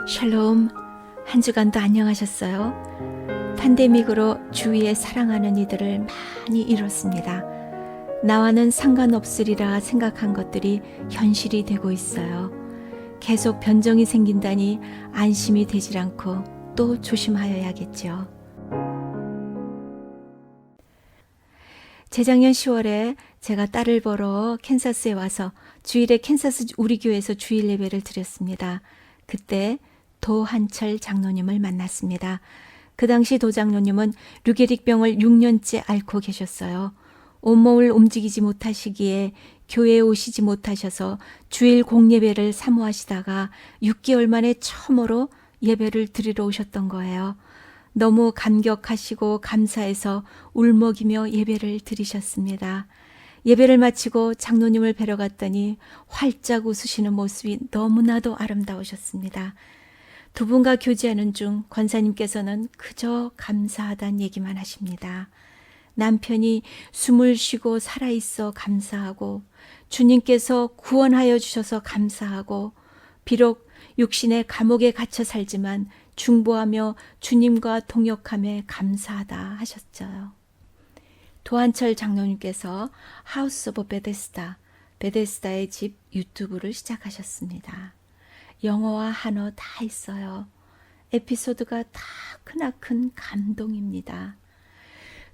샬롬, 한 주간도 안녕하셨어요? 팬데믹으로 주위에 사랑하는 이들을 많이 잃었습니다. 나와는 상관없으리라 생각한 것들이 현실이 되고 있어요. 계속 변종이 생긴다니 안심이 되질 않고 또 조심하여야겠죠. 재작년 10월에 제가 딸을 보러 캔사스에 와서 주일에 캔사스 우리 교회에서 주일 예배를 드렸습니다. 그때 도한철 장로님을 만났습니다. 그 당시 도 장로님은 류게릭병을 6년째 앓고 계셨어요. 온몸을 움직이지 못하시기에 교회에 오시지 못하셔서 주일 공예배를 사모하시다가 6개월 만에 처음으로 예배를 드리러 오셨던 거예요. 너무 감격하시고 감사해서 울먹이며 예배를 드리셨습니다. 예배를 마치고 장로님을 뵈러 갔더니 활짝 웃으시는 모습이 너무나도 아름다우셨습니다. 두 분과 교제하는 중 권사님께서는 그저 감사하다는 얘기만 하십니다. 남편이 숨을 쉬고 살아있어 감사하고 주님께서 구원하여 주셔서 감사하고 비록 육신의 감옥에 갇혀 살지만 중보하며 주님과 동역함에 감사하다 하셨죠. 도한철 장로님께서 하우스 오브 베데스다, 베데스다의 집 유튜브를 시작하셨습니다. 영어와 한어 다 있어요. 에피소드가 다 크나큰 감동입니다.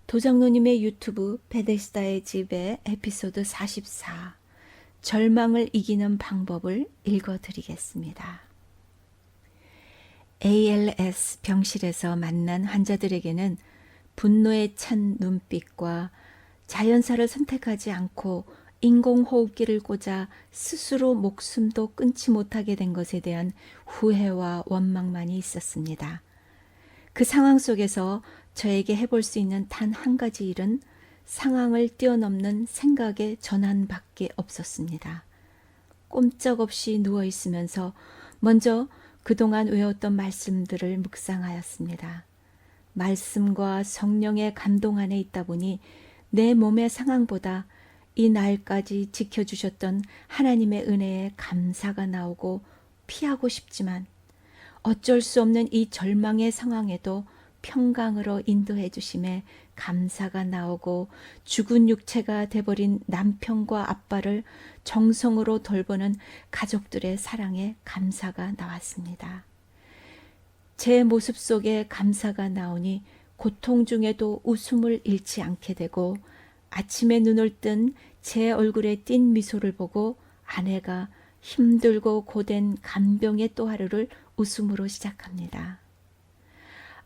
도장로님의 유튜브 베데스다의 집의 에피소드 44 절망을 이기는 방법을 읽어드리겠습니다. ALS 병실에서 만난 환자들에게는 분노에 찬 눈빛과 자연사를 선택하지 않고 인공호흡기를 꽂아 스스로 목숨도 끊지 못하게 된 것에 대한 후회와 원망만이 있었습니다. 그 상황 속에서 저에게 해볼 수 있는 단 한 가지 일은 상황을 뛰어넘는 생각의 전환밖에 없었습니다. 꼼짝없이 누워있으면서 먼저 그동안 외웠던 말씀들을 묵상하였습니다. 말씀과 성령의 감동 안에 있다 보니 내 몸의 상황보다 이 날까지 지켜주셨던 하나님의 은혜에 감사가 나오고 피하고 싶지만 어쩔 수 없는 이 절망의 상황에도 평강으로 인도해 주심에 감사가 나오고 죽은 육체가 돼버린 남편과 아빠를 정성으로 돌보는 가족들의 사랑에 감사가 나왔습니다. 제 모습 속에 감사가 나오니 고통 중에도 웃음을 잃지 않게 되고 아침에 눈을 뜬 제 얼굴에 띈 미소를 보고 아내가 힘들고 고된 간병의 또 하루를 웃음으로 시작합니다.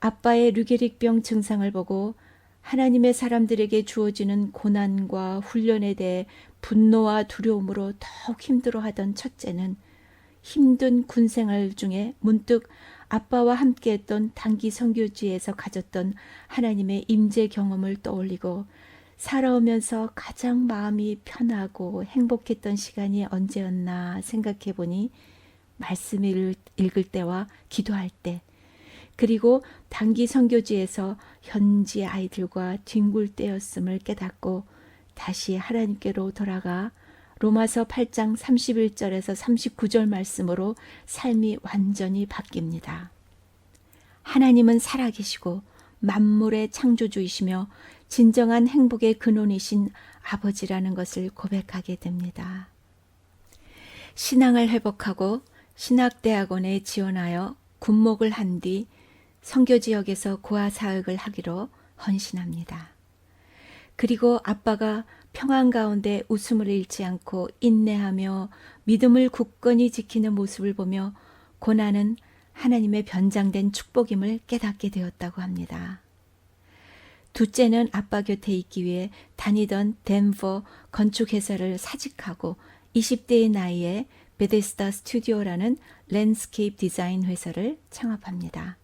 아빠의 류게릭병 증상을 보고 하나님의 사람들에게 주어지는 고난과 훈련에 대해 분노와 두려움으로 더욱 힘들어하던 첫째는 힘든 군생활 중에 문득 아빠와 함께했던 단기 선교지에서 가졌던 하나님의 임재 경험을 떠올리고 살아오면서 가장 마음이 편하고 행복했던 시간이 언제였나 생각해 보니 말씀을 읽을 때와 기도할 때 그리고 단기 선교지에서 현지 아이들과 뒹굴 때였음을 깨닫고 다시 하나님께로 돌아가 로마서 8장 31절에서 39절 말씀으로 삶이 완전히 바뀝니다. 하나님은 살아계시고 만물의 창조주이시며 진정한 행복의 근원이신 아버지라는 것을 고백하게 됩니다. 신앙을 회복하고 신학대학원에 지원하여 군목을 한 뒤 선교지역에서 고아사역을 하기로 헌신합니다. 그리고 아빠가 평안 가운데 웃음을 잃지 않고 인내하며 믿음을 굳건히 지키는 모습을 보며 고난은 하나님의 변장된 축복임을 깨닫게 되었다고 합니다. 둘째는 아빠 곁에 있기 위해 다니던 덴버 건축회사를 사직하고 20대의 나이에 베데스다 스튜디오라는 랜드스케이프 디자인 회사를 창업합니다.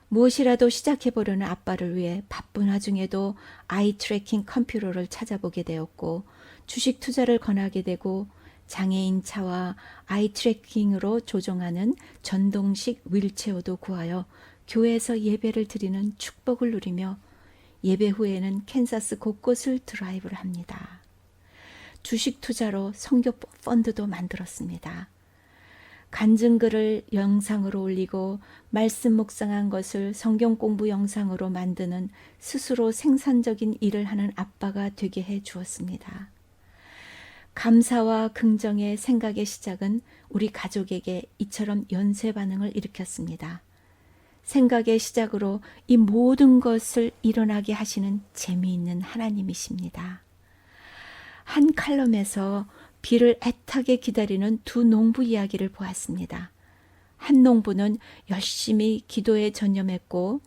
무엇이라도 시작해보려는 아빠를 위해 바쁜 와중에도 아이 트래킹 컴퓨터를 찾아보게 되었고 주식 투자를 권하게 되고 장애인 차와 아이 트래킹으로 조종하는 전동식 휠체어도 구하여 교회에서 예배를 드리는 축복을 누리며 예배 후에는 캔사스 곳곳을 드라이브를 합니다. 주식 투자로 선교 펀드도 만들었습니다. 간증글을 영상으로 올리고 말씀 묵상한 것을 성경 공부 영상으로 만드는 스스로 생산적인 일을 하는 아빠가 되게 해 주었습니다. 감사와 긍정의 생각의 시작은 우리 가족에게 이처럼 연쇄 반응을 일으켰습니다. 생각의 시작으로 이 모든 것을 일어나게 하시는 재미있는 하나님이십니다. 한 칼럼에서 비를 애타게 기다리는 두 농부 이야기를 보았습니다. 한 농부는 열심히 기도에 전념했고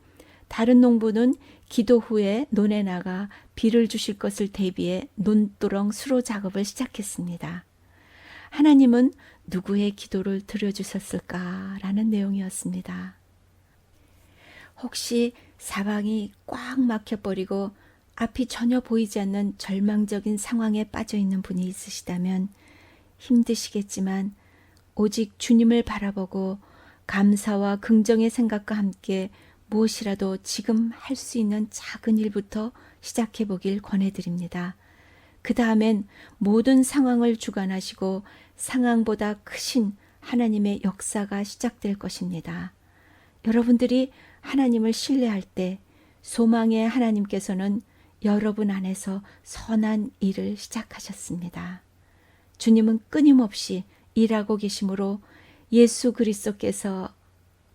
다른 농부는 기도 후에 논에 나가 비를 주실 것을 대비해 논두렁 수로 작업을 시작했습니다. 하나님은 누구의 기도를 들어주셨을까라는 내용이었습니다. 혹시 사방이 꽉 막혀버리고 앞이 전혀 보이지 않는 절망적인 상황에 빠져 있는 분이 있으시다면 힘드시겠지만 오직 주님을 바라보고 감사와 긍정의 생각과 함께 무엇이라도 지금 할 수 있는 작은 일부터 시작해 보길 권해드립니다. 그 다음엔 모든 상황을 주관하시고 상황보다 크신 하나님의 역사가 시작될 것입니다. 여러분들이 하나님을 신뢰할 때 소망의 하나님께서는 여러분 안에서 선한 일을 시작하셨습니다. 주님은 끊임없이 일하고 계시므로 예수 그리스도께서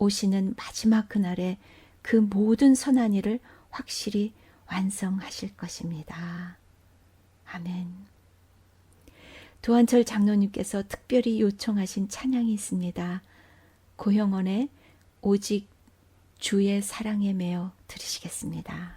오시는 마지막 그날에 그 모든 선한 일을 확실히 완성하실 것입니다. 아멘. 도한철 장로님께서 특별히 요청하신 찬양이 있습니다. 고형원의 오직 주의 사랑에 매여 들으시겠습니다.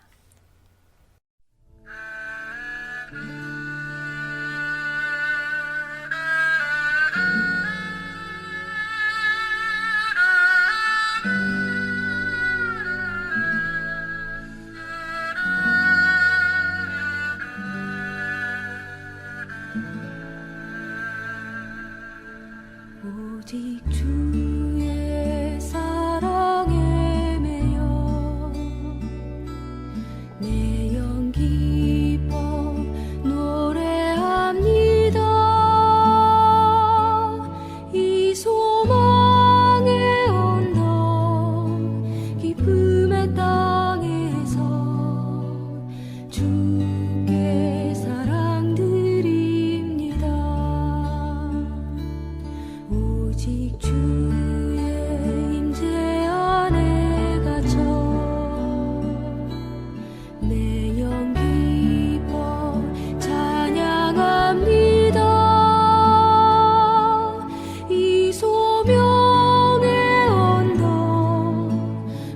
오직 주의 사랑에 매여 내 영 기뻐 노래합니다. 이 소망의 언덕 기쁨의 땅에서 주께 사랑 드립니다. 오직 주의 임재 안에 갇혀 내 영 기뻐 찬양합니다. 이 소명의 언덕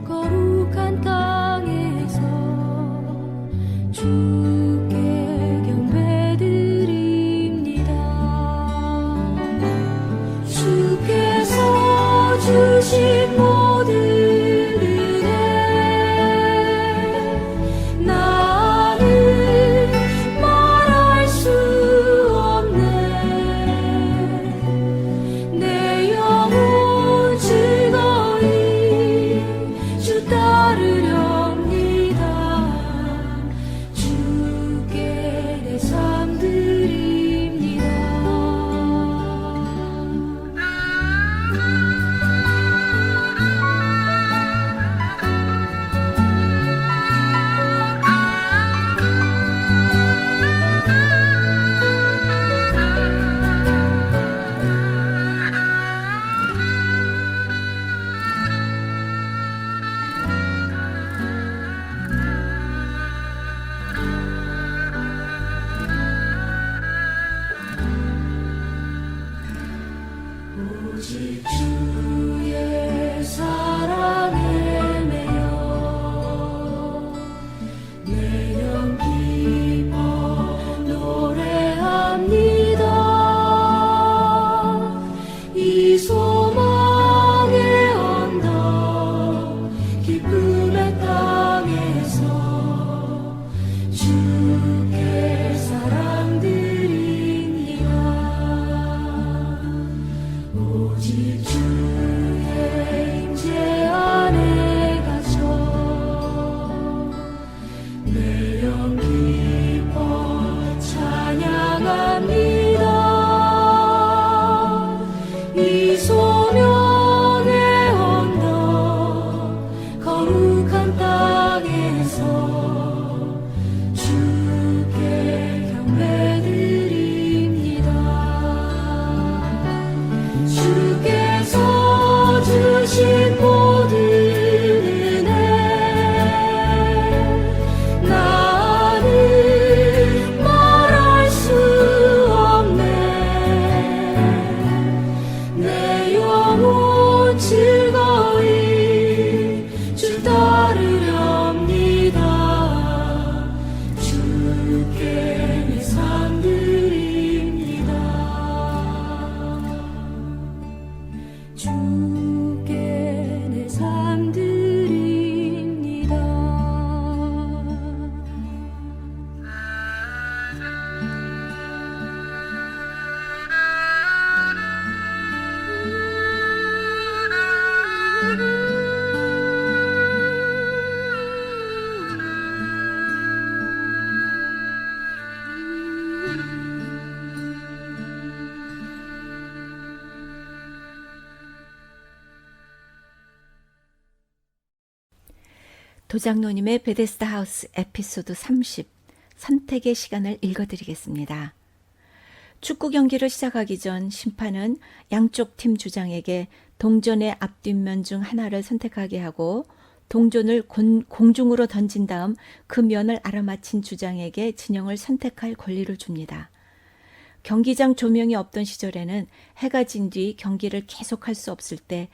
거룩한 땅에서 주께 경배드립니다. 주께서 주신 모든 은혜 나는 말할 수 없네. 내 영혼 즐거이 주 따르렵니다. 주께 내 삶 드립니다. 오직 주의 사랑에 매여 내 영 기뻐 노래합니다. 이 소망의 언덕 기쁨의 땅에서 주께 사랑 드립니다. 오직 주 도장노님의 베데스다 하우스 에피소드 30 선택의 시간을 읽어드리겠습니다. 축구 경기를 시작하기 전 심판은 양쪽 팀 주장에게 동전의 앞뒷면 중 하나를 선택하게 하고 동전을 공중으로 던진 다음 그 면을 알아맞힌 주장에게 진영을 선택할 권리를 줍니다. 경기장 조명이 없던 시절에는 해가 진 뒤 경기를 계속할 수 없을 때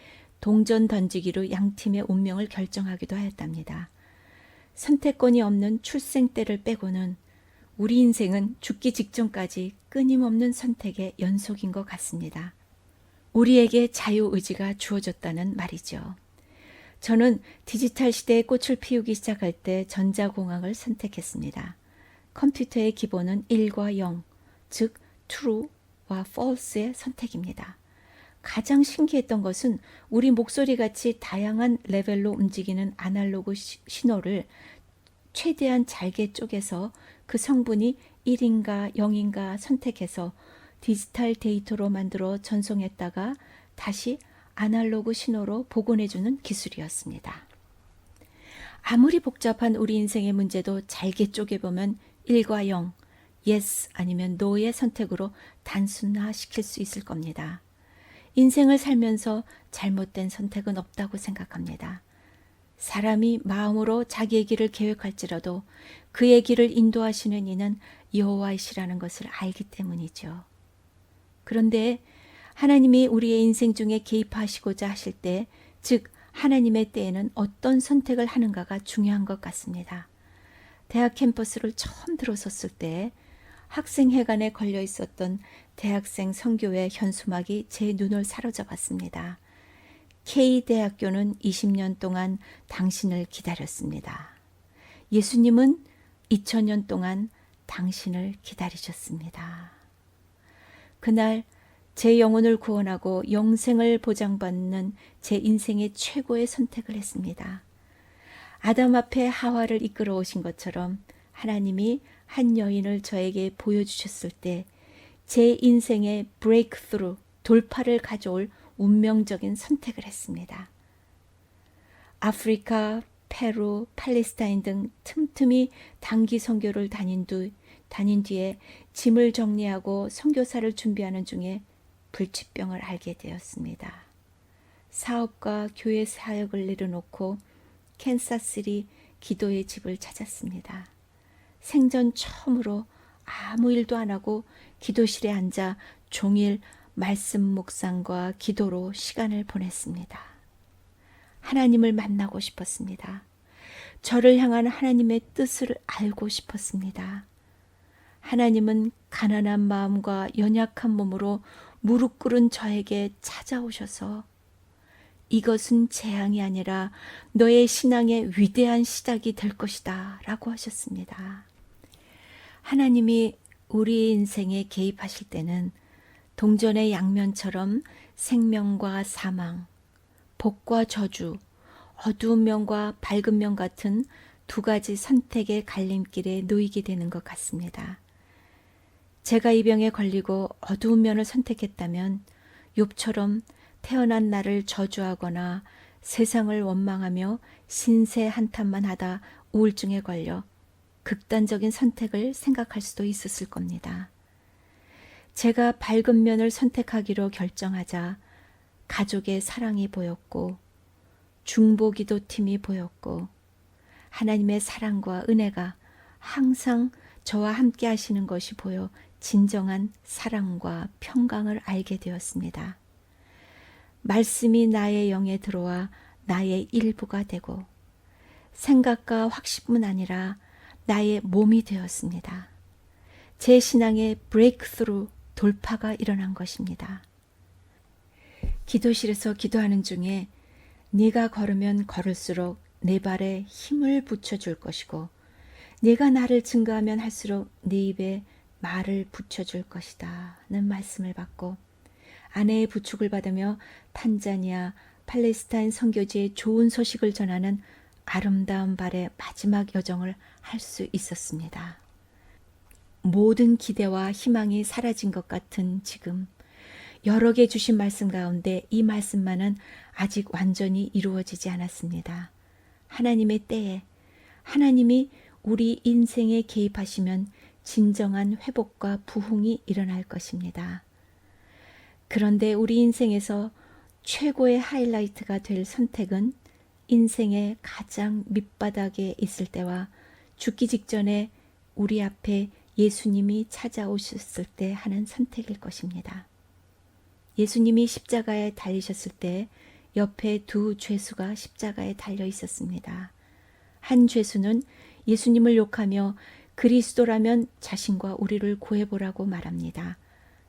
동전 던지기로 양팀의 운명을 결정하기도 하였답니다. 선택권이 없는 출생 때를 빼고는 우리 인생은 죽기 직전까지 끊임없는 선택의 연속인 것 같습니다. 우리에게 자유의지가 주어졌다는 말이죠. 저는 디지털 시대에 꽃을 피우기 시작할 때 전자공학을 선택했습니다. 컴퓨터의 기본은 1과 0, 즉 true와 false의 선택입니다. 가장 신기했던 것은 우리 목소리같이 다양한 레벨로 움직이는 아날로그 신호를 최대한 잘게 쪼개서 그 성분이 1인가 0인가 선택해서 디지털 데이터로 만들어 전송했다가 다시 아날로그 신호로 복원해주는 기술이었습니다. 아무리 복잡한 우리 인생의 문제도 잘게 쪼개보면 1과 0, yes 아니면 no의 선택으로 단순화시킬 수 있을 겁니다. 인생을 살면서 잘못된 선택은 없다고 생각합니다. 사람이 마음으로 자기의 길을 계획할지라도 그의 길을 인도하시는 이는 여호와이시라는 것을 알기 때문이죠. 그런데 하나님이 우리의 인생 중에 개입하시고자 하실 때, 즉 하나님의 때에는 어떤 선택을 하는가가 중요한 것 같습니다. 대학 캠퍼스를 처음 들어섰을 때 학생회관에 걸려 있었던 대학생 선교회 현수막이 제 눈을 사로잡았습니다. K대학교는 20년 동안 당신을 기다렸습니다. 예수님은 2000년 동안 당신을 기다리셨습니다. 그날 제 영혼을 구원하고 영생을 보장받는 제 인생의 최고의 선택을 했습니다. 아담 앞에 하와를 이끌어 오신 것처럼 하나님이 한 여인을 저에게 보여주셨을 때 제 인생의 브레이크스루, 돌파를 가져올 운명적인 선택을 했습니다. 아프리카, 페루, 팔레스타인 등 틈틈이 단기 선교를 다닌 뒤에 짐을 정리하고 선교사를 준비하는 중에 불치병을 알게 되었습니다. 사업과 교회 사역을 내려놓고 캔사스리 기도의 집을 찾았습니다. 생전 처음으로 아무 일도 안 하고 기도실에 앉아 종일 말씀 묵상과 기도로 시간을 보냈습니다. 하나님을 만나고 싶었습니다. 저를 향한 하나님의 뜻을 알고 싶었습니다. 하나님은 가난한 마음과 연약한 몸으로 무릎 꿇은 저에게 찾아오셔서 이것은 재앙이 아니라 너의 신앙의 위대한 시작이 될 것이다 라고 하셨습니다. 하나님이 우리 인생에 개입하실 때는 동전의 양면처럼 생명과 사망, 복과 저주, 어두운 면과 밝은 면 같은 두 가지 선택의 갈림길에 놓이게 되는 것 같습니다. 제가 이 병에 걸리고 어두운 면을 선택했다면 욥처럼 태어난 나를 저주하거나 세상을 원망하며 신세 한탄만 하다 우울증에 걸려 극단적인 선택을 생각할 수도 있었을 겁니다. 제가 밝은 면을 선택하기로 결정하자 가족의 사랑이 보였고 중보기도팀이 보였고 하나님의 사랑과 은혜가 항상 저와 함께 하시는 것이 보여 진정한 사랑과 평강을 알게 되었습니다. 말씀이 나의 영에 들어와 나의 일부가 되고 생각과 확신뿐 아니라 나의 몸이 되었습니다. 제 신앙의 브레이크스루, 돌파가 일어난 것입니다. 기도실에서 기도하는 중에 네가 걸으면 걸을수록 내 발에 힘을 붙여줄 것이고 네가 나를 증거하면 할수록 네 입에 말을 붙여줄 것이다 는 말씀을 받고 아내의 부축을 받으며 탄자니아, 팔레스타인 선교지의 좋은 소식을 전하는 아름다운 발의 마지막 여정을 할 수 있었습니다. 모든 기대와 희망이 사라진 것 같은 지금 여러 개 주신 말씀 가운데 이 말씀만은 아직 완전히 이루어지지 않았습니다. 하나님의 때에 하나님이 우리 인생에 개입하시면 진정한 회복과 부흥이 일어날 것입니다. 그런데 우리 인생에서 최고의 하이라이트가 될 선택은 인생의 가장 밑바닥에 있을 때와 죽기 직전에 우리 앞에 예수님이 찾아오셨을 때 하는 선택일 것입니다. 예수님이 십자가에 달리셨을 때 옆에 두 죄수가 십자가에 달려 있었습니다. 한 죄수는 예수님을 욕하며 그리스도라면 자신과 우리를 구해보라고 말합니다.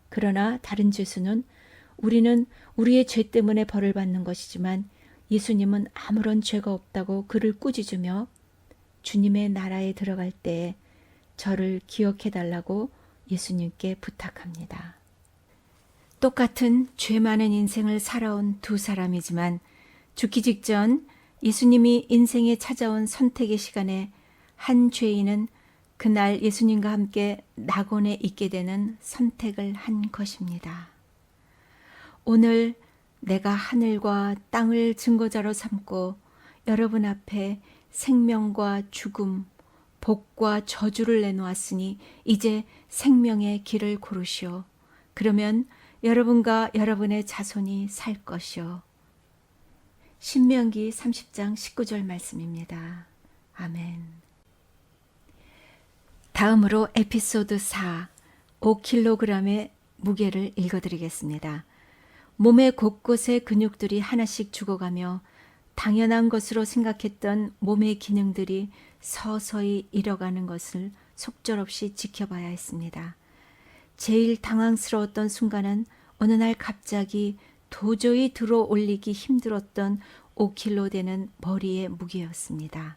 그러나 다른 죄수는 우리는 우리의 죄 때문에 벌을 받는 것이지만 예수님은 아무런 죄가 없다고 그를 꾸짖으며 주님의 나라에 들어갈 때에 저를 기억해달라고 예수님께 부탁합니다. 똑같은 죄 많은 인생을 살아온 두 사람이지만 죽기 직전 예수님이 인생에 찾아온 선택의 시간에 한 죄인은 그날 예수님과 함께 낙원에 있게 되는 선택을 한 것입니다. 오늘 내가 하늘과 땅을 증거자로 삼고 여러분 앞에 생명과 죽음, 복과 저주를 내놓았으니 이제 생명의 길을 고르시오. 그러면 여러분과 여러분의 자손이 살 것이오. 신명기 30장 19절 말씀입니다. 아멘. 다음으로 에피소드 4, 5kg의 무게를 읽어드리겠습니다. 몸의 곳곳의 근육들이 하나씩 죽어가며 당연한 것으로 생각했던 몸의 기능들이 서서히 잃어가는 것을 속절없이 지켜봐야 했습니다. 제일 당황스러웠던 순간은 어느 날 갑자기 도저히 들어 올리기 힘들었던 5kg 되는 머리의 무게였습니다.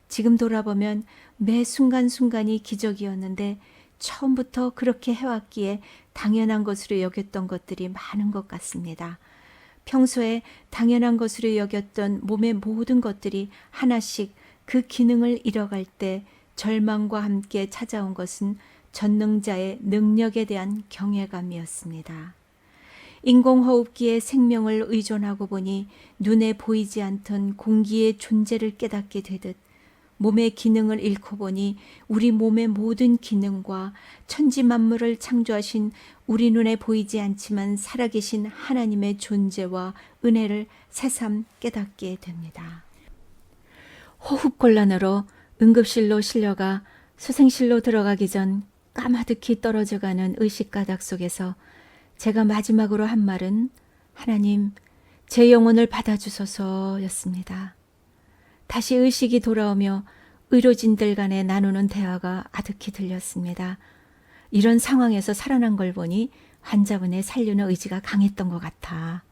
지금 돌아보면 매 순간순간이 기적이었는데 처음부터 그렇게 해왔기에 당연한 것으로 여겼던 것들이 많은 것 같습니다. 평소에 당연한 것으로 여겼던 몸의 모든 것들이 하나씩 그 기능을 잃어갈 때 절망과 함께 찾아온 것은 전능자의 능력에 대한 경외감이었습니다. 인공호흡기에 생명을 의존하고 보니 눈에 보이지 않던 공기의 존재를 깨닫게 되듯 몸의 기능을 잃고 보니 우리 몸의 모든 기능과 천지 만물을 창조하신 우리 눈에 보이지 않지만 살아계신 하나님의 존재와 은혜를 새삼 깨닫게 됩니다. 호흡곤란으로 응급실로 실려가 수생실로 들어가기 전 까마득히 떨어져가는 의식가닥 속에서 제가 마지막으로 한 말은 하나님, 제 영혼을 받아주소서였습니다. 다시 의식이 돌아오며 의료진들 간에 나누는 대화가 아득히 들렸습니다. 이런 상황에서 살아난 걸 보니 환자분의 살려는 의지가 강했던 것 같아.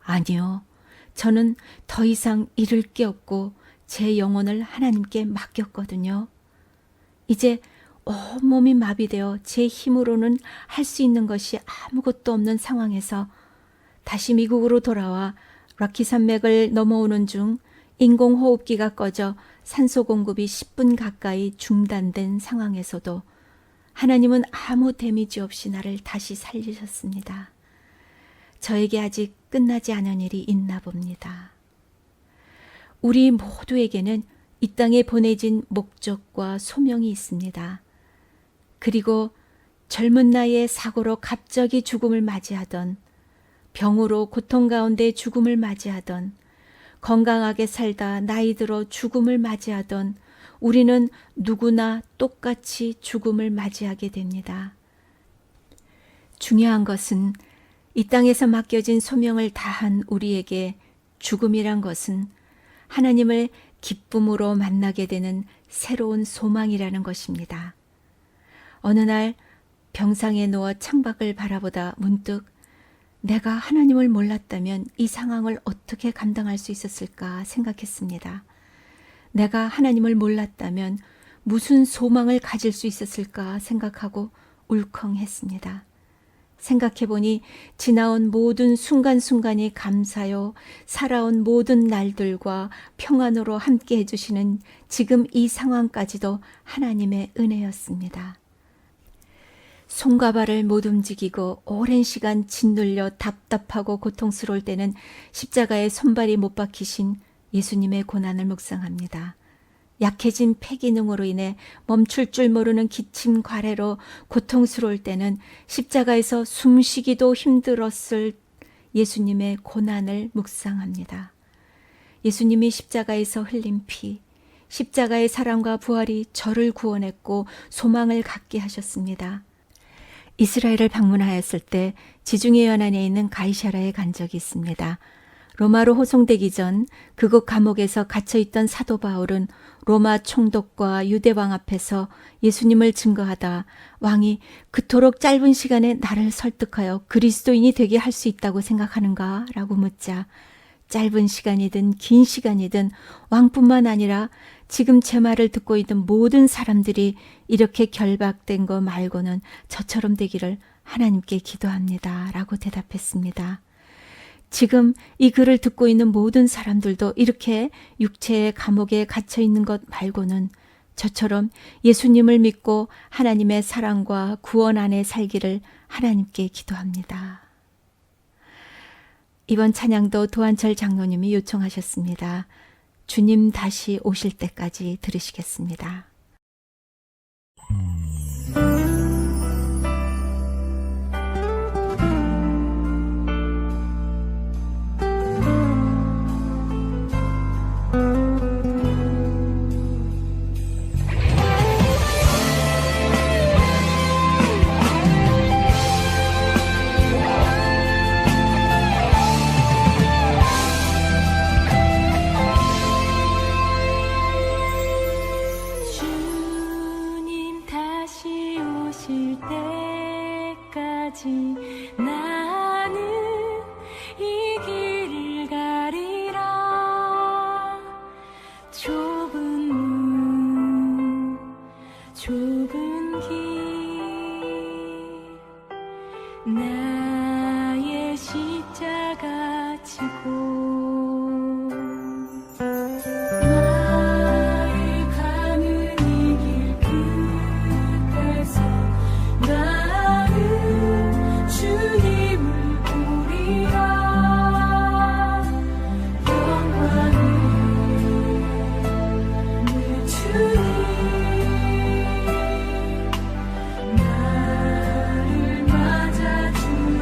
아니요, 저는 더 이상 잃을 게 없고 제 영혼을 하나님께 맡겼거든요. 이제 온몸이 마비되어 제 힘으로는 할 수 있는 것이 아무것도 없는 상황에서 다시 미국으로 돌아와 락키 산맥을 넘어오는 중 인공호흡기가 꺼져 산소 공급이 10분 가까이 중단된 상황에서도 하나님은 아무 데미지 없이 나를 다시 살리셨습니다. 저에게 아직 끝나지 않은 일이 있나 봅니다. 우리 모두에게는 이 땅에 보내진 목적과 소명이 있습니다. 그리고 젊은 나이에 사고로 갑자기 죽음을 맞이하던, 병으로 고통 가운데 죽음을 맞이하던, 건강하게 살다 나이 들어 죽음을 맞이하던 우리는 누구나 똑같이 죽음을 맞이하게 됩니다. 중요한 것은 이 땅에서 맡겨진 소명을 다한 우리에게 죽음이란 것은 하나님을 기쁨으로 만나게 되는 새로운 소망이라는 것입니다. 어느 날 병상에 누워 창밖을 바라보다 문득 내가 하나님을 몰랐다면 이 상황을 어떻게 감당할 수 있었을까 생각했습니다. 내가 하나님을 몰랐다면 무슨 소망을 가질 수 있었을까 생각하고 울컥했습니다. 생각해보니 지나온 모든 순간순간이 감사요, 살아온 모든 날들과 평안으로 함께 해주시는 지금 이 상황까지도 하나님의 은혜였습니다. 손과 발을 못 움직이고 오랜 시간 짓눌려 답답하고 고통스러울 때는 십자가에 손발이 못 박히신 예수님의 고난을 묵상합니다. 약해진 폐기능으로 인해 멈출 줄 모르는 기침 과래로 고통스러울 때는 십자가에서 숨쉬기도 힘들었을 예수님의 고난을 묵상합니다. 예수님이 십자가에서 흘린 피, 십자가의 사랑과 부활이 저를 구원했고 소망을 갖게 하셨습니다. 이스라엘을 방문하였을 때 지중해 연안에 있는 가이사라에 간 적이 있습니다. 로마로 호송되기 전 그곳 감옥에서 갇혀있던 사도 바울은 로마 총독과 유대왕 앞에서 예수님을 증거하다 왕이 그토록 짧은 시간에 나를 설득하여 그리스도인이 되게 할 수 있다고 생각하는가? 라고 묻자 짧은 시간이든 긴 시간이든 왕뿐만 아니라 지금 제 말을 듣고 있는 모든 사람들이 이렇게 결박된 거 말고는 저처럼 되기를 하나님께 기도합니다. 라고 대답했습니다. 지금 이 글을 듣고 있는 모든 사람들도 이렇게 육체의 감옥에 갇혀 있는 것 말고는 저처럼 예수님을 믿고 하나님의 사랑과 구원 안에 살기를 하나님께 기도합니다. 이번 찬양도 도한철 장로님이 요청하셨습니다. 주님 다시 오실 때까지 들으시겠습니다. 주님 다시 오실 때까지 나는 이 길을 가리라. 좁은 문, 좁은 길, 나의 십자가 지고 나의 가는 이 길 끝에서 나는 주님을 보리라. 영광은 내 주님 나를 맞아주네.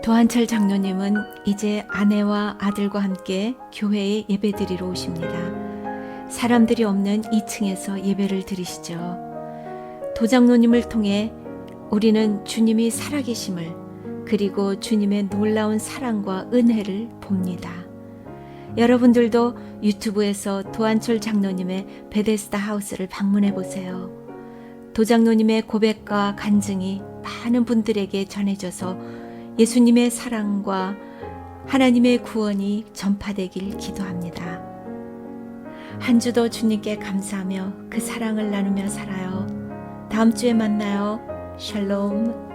도한철 장로님은 이제 아내와 아들과 함께 교회에 예배드리러 오십니다. 사람들이 없는 2층에서 예배를 드리시죠. 도장로님을 통해 우리는 주님이 살아계심을 그리고 주님의 놀라운 사랑과 은혜를 봅니다. 여러분들도 유튜브에서 도한철 장로님의 베데스다 하우스를 방문해 보세요. 도장로님의 고백과 간증이 많은 분들에게 전해져서 예수님의 사랑과 하나님의 구원이 전파되길 기도합니다. 한 주도 주님께 감사하며 그 사랑을 나누며 살아요. 다음 주에 만나요. 샬롬.